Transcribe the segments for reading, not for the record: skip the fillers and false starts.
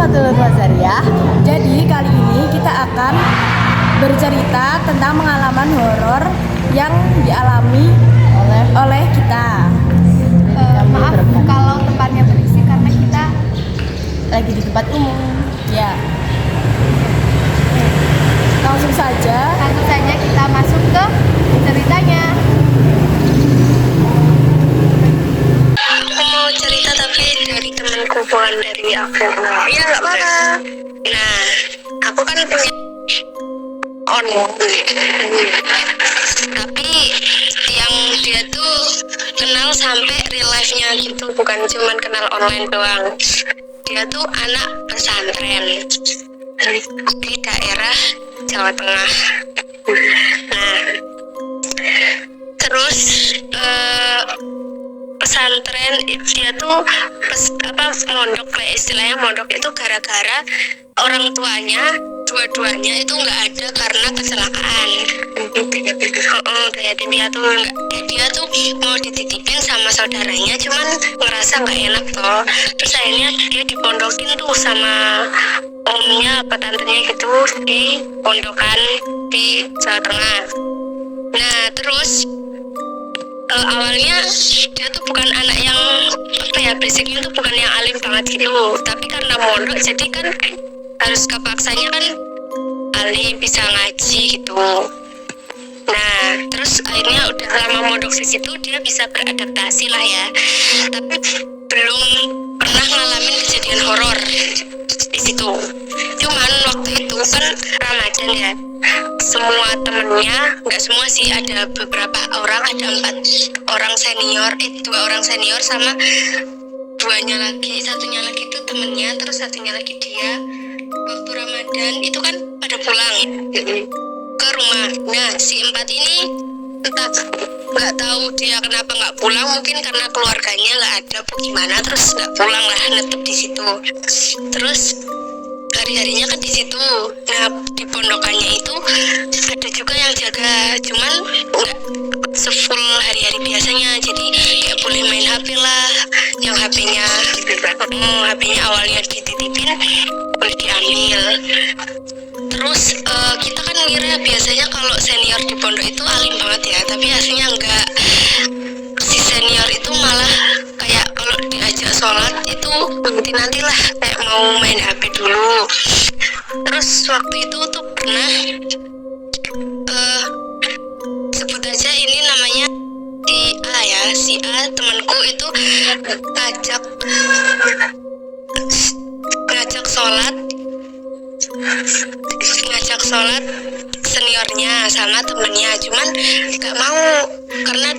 warahmatullahi wabarakatuh. Jadi kali ini kita akan bercerita tentang pengalaman horor yang dialami oleh kita. Maaf kalau tempatnya berisik karena kita Lagi di tempat umum. Ya. Langsung saja kita masuk ke ceritanya. Aku mau cerita tapi dari temanku, bukan dari aku. Iya, nggak apa-apa. Nah, aku kan punya tapi yang dia tuh kenal sampai real life-nya gitu, bukan cuman kenal online doang. Dia tuh anak pesantren di daerah Jawa Tengah. Nah, terus pesantren dia tuh mondok lah, istilahnya mondok itu gara-gara orang tuanya dua-duanya itu nggak ada karena kecelakaan. Dia tuh mau dititipin sama saudaranya, cuman ngerasa nggak enak toh. Terus akhirnya dia dipondokin tuh sama omnya apa tantenya gitu di pondokan di Jawa Tengah. Nah terus awalnya dia tuh bukan anak yang basicnya tuh bukan yang alim banget gitu, tapi karena mondok jadi kan harus kepaksanya kan alim, bisa ngaji gitu. Nah terus akhirnya udah lama mondok di situ dia bisa beradaptasi lah ya, tapi belum pernah ngalamin kejadian horor di situ. Cuman waktu itu kan Ramadan ya, semua temennya, nggak semua sih, ada beberapa orang, ada 2 orang senior sama 2-nya lagi, satunya lagi itu temennya, terus satunya lagi dia. Waktu Ramadan itu kan pada pulang ke rumah. Nah si 4 ini entah nggak tahu dia kenapa nggak pulang, mungkin karena keluarganya nggak ada apa gimana, terus nggak pulang lah, netep di situ. Terus hari-harinya kan di situ. Nah di pondokannya itu ada juga yang jaga, cuman nggak sefull hari-hari biasanya, jadi kayak boleh main HP lah, yang HP-nya awalnya dititipin boleh diambil. Terus kita kan ngira biasanya kalau senior di pondok itu alim banget ya, tapi aslinya enggak. Si senior itu malah kayak kalau diajak sholat itu nanti-nantilah kayak mau main HP dulu. Terus waktu itu tuh pernah sebut aja ini namanya si A temanku itu ngajak sholat seniornya sama temennya, cuman nggak mau karena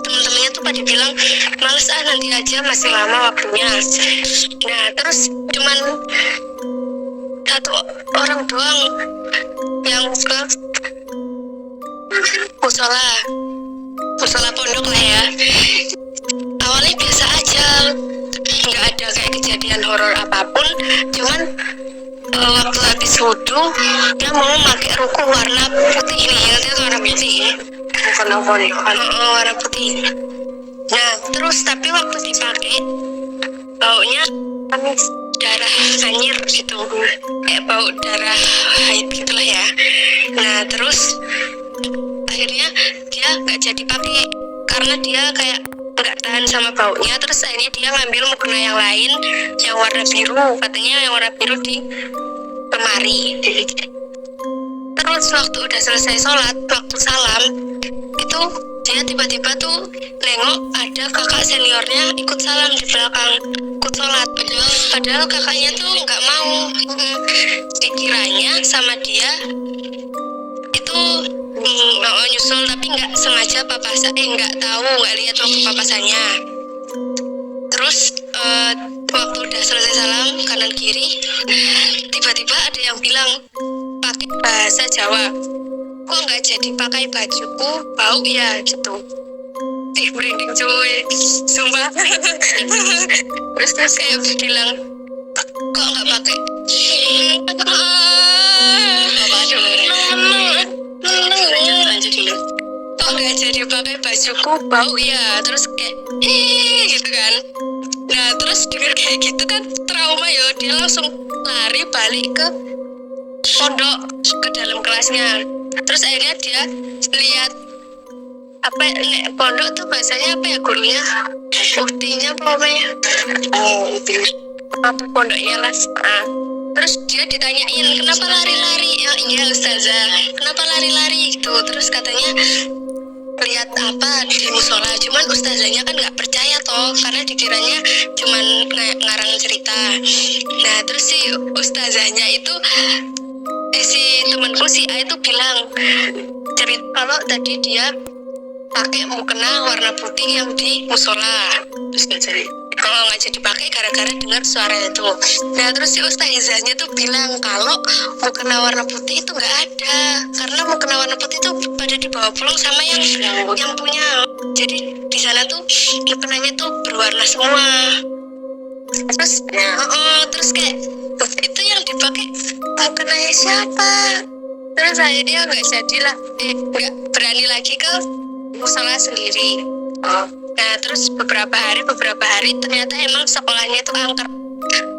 temen-temennya tuh pada bilang males nanti aja, masih lama waktunya. Nah terus cuman 1 orang doang yang ke musola pondok lah ya. Awalnya biasa aja, nggak ada kayak kejadian horor apapun, cuman waktu habis wudhu dia mau pakai ruku warna putih nih, yang warna putih, warna putih. Nah terus tapi waktu dipakai baunya darah anyir gitu, kayak bau darah haid gitulah ya. Nah terus akhirnya dia nggak jadi pakai karena dia kayak nggak tahan sama baunya. Terus akhirnya dia ngambil mukena yang lain yang warna biru, katanya yang warna biru di lemari. Terus waktu udah selesai sholat, waktu salam itu dia tiba-tiba tuh nengok ada kakak seniornya ikut salam di belakang, ikut sholat, padahal kakaknya tuh nggak mau. Dikiranya sama dia itu nyusul, tapi nggak sengaja nggak tahu, nggak lihat waktu papasannya. Terus waktu udah selesai salam kanan kiri, tiba-tiba ada yang bilang pakai bahasa Jawa, kok nggak jadi pakai bajuku, bau ya gitu. Merinding cuy, sumpah. Terus kayak bilang kok nggak pakai kok nggak jadi pakai bajuku, bau ya. Terus kayak gitu kan. Nah terus dengar kayak gitu kan trauma ya, dia langsung lari balik ke pondok, ke dalam kelasnya. Terus akhirnya dia lihat apa pondok tuh bahasanya apa ya, gurunya buktinya pokoknya apa pondoknya lah. Terus dia ditanyain kenapa lari-lari, iya ustazah kenapa lari-lari gitu. Terus katanya lihat apa di musola, cuman ustazahnya kan nggak percaya toh karena dikiranya cuman ngarang cerita. Nah terus si ustazahnya itu si temanku si A itu bilang cerita kalau tadi dia pakai mukena warna putih yang di musola, terus nggak jadi pakai gara-gara dengar suara itu. Nah terus si ustazahnya tuh bilang kalau mukena warna putih itu nggak ada, karena mukena warna putih itu pada dibawa pulang sama yang punya. Jadi di sana tuh mukenanya tuh berwarna semua. Terus terus kayak itu yang dipakai mukenanya siapa? Terus akhirnya nggak jadilah, nggak berani lagi ke musola sendiri. Nah terus beberapa hari ternyata emang sekolahnya itu angker.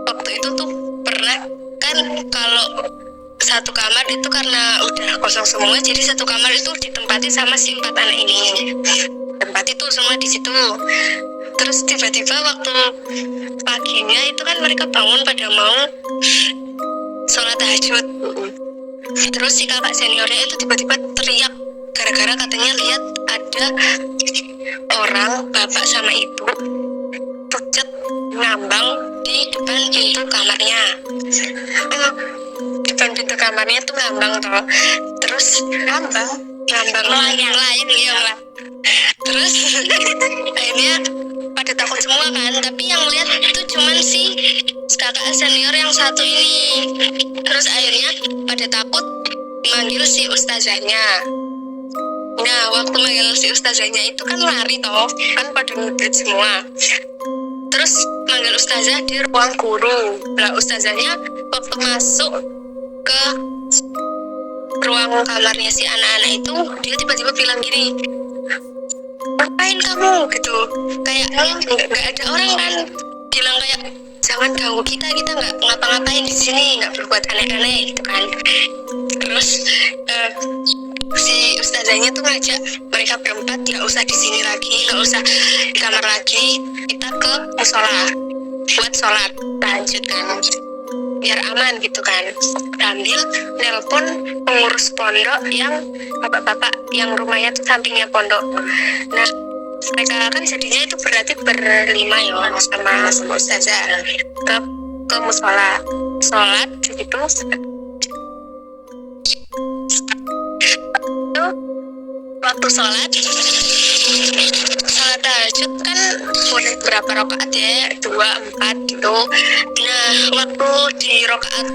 Waktu itu tuh pernah kan kalau satu kamar itu karena udah kosong semua, jadi satu kamar itu ditempati sama si 4 anak ini. Tempati tuh semua di situ. Terus tiba-tiba waktu paginya itu kan mereka bangun pada mau sholat tahajud. Terus si kakak seniornya itu tiba-tiba teriak gara-gara katanya lihat ada orang bapak sama ibu pucet ngambang di depan pintu kamarnya. Depan pintu kamarnya tuh ngambang toh. Terus ngambang melayang ya lah. Terus akhirnya pada takut semua kan, tapi yang lihat itu cuman si kakak senior yang satu ini. Terus akhirnya pada takut manggil si ustazahnya. Nah waktu manggil si ustazahnya itu kan lari toh, kan pada ngedit semua. Terus manggil ustazah di ruang guru. Lah ustazahnya waktu masuk ke ruang kamarnya si anak-anak itu, dia tiba-tiba bilang gini, ngapain kamu gitu, kayak nggak ada orang kan, bilang kayak jangan ganggu kita nggak ngapa-ngapain di sini, nggak berbuat aneh-aneh gitu kan. Terus si ustazahnya tuh ngajak mereka berempat nggak usah di sini lagi, nggak usah di kamar lagi, kita ke musola buat sholat tahajud kan, biar aman gitu kan. Sambil nelpon pengurus pondok yang bapak-bapak yang rumahnya tuh sampingnya pondok. Nah mereka kan jadinya itu berarti berlima ya sama ustazah ke musola sholat gitu. Waktu sholat tahajud kan boleh berapa rakaat ya, 2, 4 gitu. Nah waktu di rakaat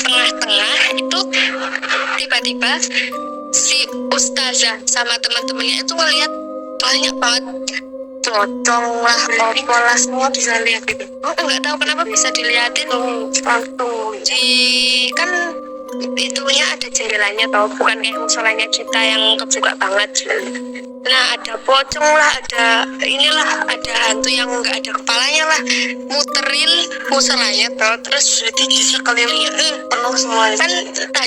tengah-tengah itu tiba-tiba si ustazah sama teman-temannya itu ngeliat banyak banget pocong lah, opo lah, semua bisa lihat gitu. Nggak tahu kenapa bisa dilihatin waktu di kan itunya ada jendelanya tau, bukan kayak musolanya kita yang kebuka banget. Nah ada pocong lah, ada inilah, ada hantu yang nggak ada kepalanya lah muterin musolanya tau. Terus di sekelilingnya penuh semua kan.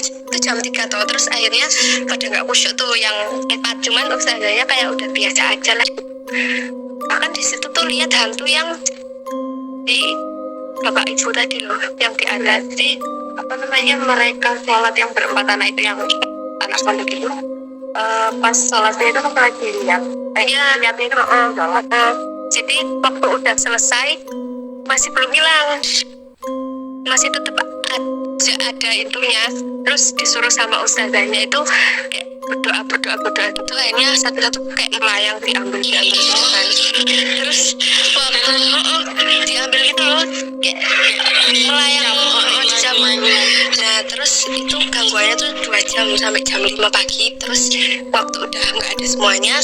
Itu jam 3 tau. Terus akhirnya pada nggak khusyuk tuh yang 4, cuman ustazahnya kayak udah biasa aja lah. Bahkan di situ tuh lihat hantu yang di bapak ibu tadi loh, yang di atas di apa namanya, mereka sholat yang berempat anak itu, yang anak pondok itu pas sholatnya itu kan lagi lihat lihatnya itu sholat. Jadi waktu udah selesai masih belum hilang, masih tetap aja ada itunya. Terus disuruh sama ustazahnya itu kayak berdoa gitu. Akhirnya satu-satu kayak melayang diambil semua kan. Terus waktu diambil gitu loh kayak melayang dijamur. Nah terus itu gangguannya tuh 2 jam sampai jam 5 pagi. Terus waktu udah nggak ada semuanya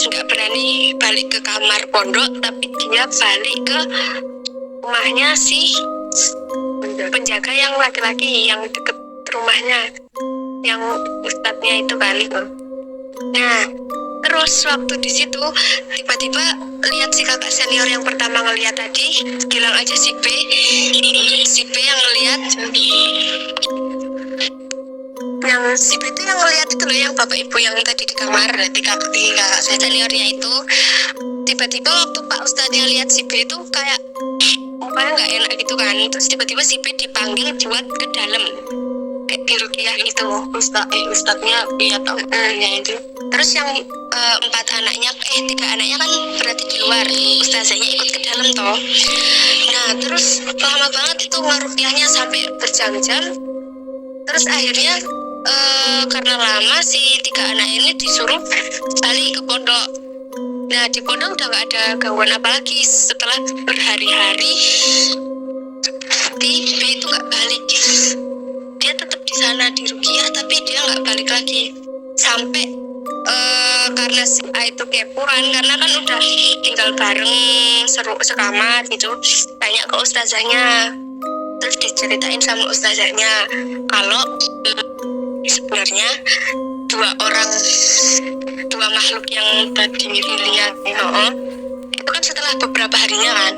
nggak berani balik ke kamar pondok, tapi dia balik ke rumahnya si penjaga yang laki-laki yang deket rumahnya, yang ustadznya itu kali. Nah Terus waktu di situ tiba-tiba lihat si kakak senior yang pertama ngeliat tadi, bilang aja si B yang ngeliat, yang si B itu yang ngeliat itu loh, yang bapak ibu yang tadi di kamar, kakak seniornya itu. Tiba-tiba waktu Pak Ustadznya lihat si B itu kayak mukanya nggak enak gitu kan, terus tiba-tiba si B dipanggil buat ke dalam kayak di rukiah gitu. Ustadznya iya tahu itu. Terus yang 3 anaknya kan berarti di luar, ustazahnya ikut ke dalam toh. Nah terus lama banget itu ngerukiahnya sampai berjam-jam. Terus akhirnya karena lama si 3 anak ini disuruh balik ke pondok. Nah di pondok udah gak ada gangguan apalagi. Setelah berhari-hari B itu gak balik, dia tetap di sana di rukiah tapi dia gak balik lagi. Sampai karena si A itu kepuan, karena kan udah tinggal bareng sekamar gitu, tanya ke ustazahnya. Terus diceritain sama ustazahnya kalau sebenarnya dua makhluk yang tadi dilihat itu kan setelah beberapa harinya kan,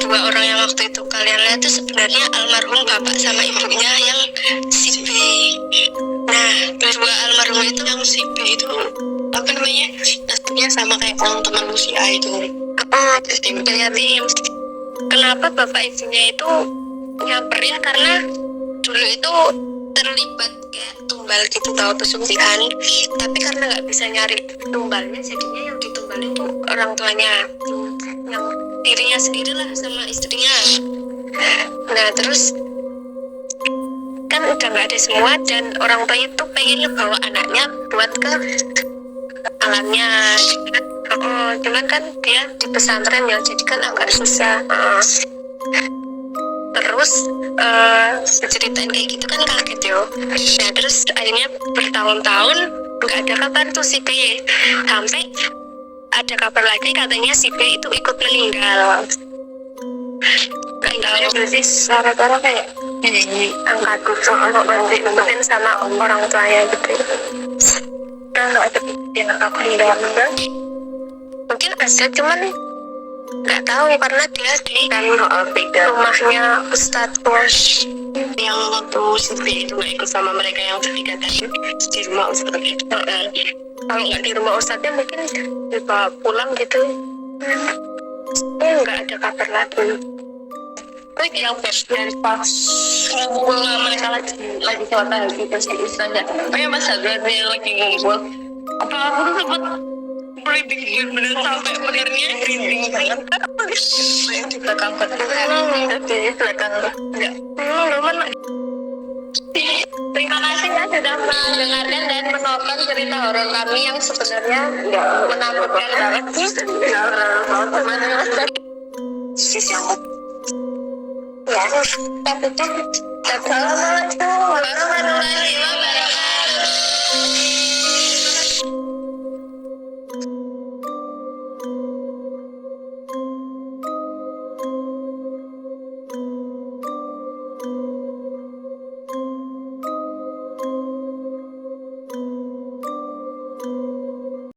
2 orang yang waktu itu kalian lihat itu sebenarnya almarhum bapak sama ibunya yang si B. Nah 2 almarhum itu yang si B itu apa namanya, nasibnya sama kayak orang teman si A itu. Yatim. Kenapa bapak ibunya itu nyamper ya, karena dulu itu terlibat kayak tumbal gitu tahu pesugihan, tapi karena nggak bisa nyari tumbalnya, jadinya yang ditumbalin itu orang tuanya, yang dirinya sendiri lah sama istrinya. Nah terus kan udah nggak ada semua, dan orang tuanya tuh pengen bawa anaknya buat ke alamnya. Cuman kan dia di pesantren ya, jadi kan agak susah. Terus diceritain kayak gitu kan kaget yo. Nah terus akhirnya bertahun-tahun nggak ada kabar tuh si B, sampai ada kabar lagi katanya si B itu ikut meninggal. Meninggalnya berarti cara-cara kayak angkat diumpetin sama orang tuanya gitu. Nah nggak ada yang apa meninggal. Mungkin ada, cuman nggak tahu karena dia di rumahnya Ustadz Bos yang waktu si B itu nggak ikut sama mereka yang bertiga tadi di rumah Ustadz itu. Kalau nggak di rumah Ustadznya mungkin dibawa pulang gitu. Nggak ada kabar lagi. Yang dari pas ngumpul mereka lagi sholat tahajud pas di Ustadznya, kayak Mas Hadratnya lagi ngumpul. Apa aku tuh sempat merinding bener sampai benernya merinding banget. Yang di belakang di belakang enggak mana. Terima kasih ya sudah mendengarkan dan menonton cerita horor kami yang sebenarnya menakutkan banget. Ya, tapi kan assalamualaikum.